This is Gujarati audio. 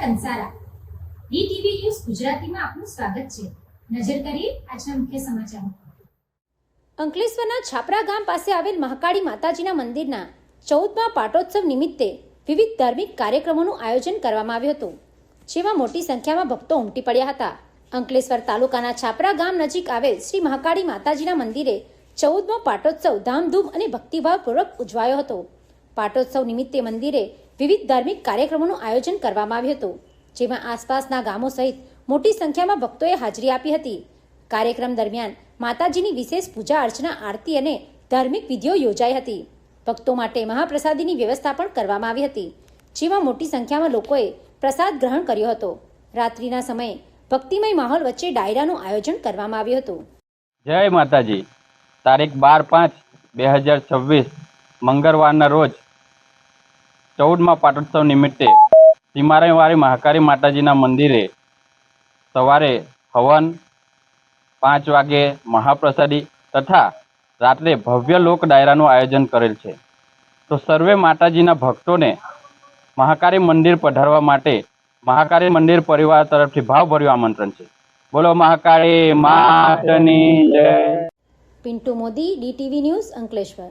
કંસારા ડીટીવી ન્યૂઝ ગુજરાતીમાં આપનું સ્વાગત છે। નજર કરીએ આજના મુખ્ય સમાચારો। અંકલેશ્વરના છાપરા ગામ પાસે આવેલ મહાકાળી માતાજીના મંદિરના 14મા પાટોત્સવ નિમિત્તે વિવિધ ધાર્મિક કાર્યક્રમોનું આયોજન કરવામાં આવ્યું હતું, જેમાં મોટી સંખ્યામાં ભક્તો ઉમટી પડ્યા હતા। અંકલેશ્વર તાલુકાના છાપરા ગામ નજીક આવેલ શ્રી મહાકાળી માતાજીના મંદિરે 14મો પાટોત્સવ ધામધૂમ અને ભક્તિભાવપૂર્વક ઉજવાયો હતો। પાટોત્સવ નિમિત્તે મંદિરે વિવિધ ધાર્મિક કાર્યક્રમોનું આયોજન કરવામાં આવ્યું હતું, જેમાં આસપાસના ગામો સહિત મોટી સંખ્યામાં ભક્તોએ હાજરી આપી હતી। કાર્યક્રમ દરમિયાન માતાજીની વિશેષ પૂજા અર્ચના, આરતી અને ધાર્મિક વિધિઓ યોજાઈ હતી। ભક્તો માટે મહાપ્રસાદીની વ્યવસ્થા પણ કરવામાં આવી હતી, જેમાં મોટી સંખ્યામાં લોકોએ પ્રસાદ ગ્રહણ કર્યો હતો। રાત્રિના સમયે ભક્તિમય માહોલ વચ્ચે ડાયરાનું આયોજન કરવામાં આવ્યું હતું। જય માતાજી। તારીખ 12/5/2026 મંગળવારના રોજ 14મા પાટોત્સવ નિમિત્તે સીમારેવાળી મહાકાળી માતાજીના મંદિરે સવારે હવન, 5 વાગે મહાપ્રસાદી તથા રાત્રે ભવ્ય લોક ડાયરાનું આયોજન કરેલ છે। તો સર્વે માતાજીના ભક્તોને મહાકાળી મંદિર પધારવા માટે મહાકાળી મંદિર પરિવાર તરફથી ભાવભર્યું આમંત્રણ છે। બોલો મહાકાળી માતની જય। Pintu Modi, DTV news, Ankleshwar.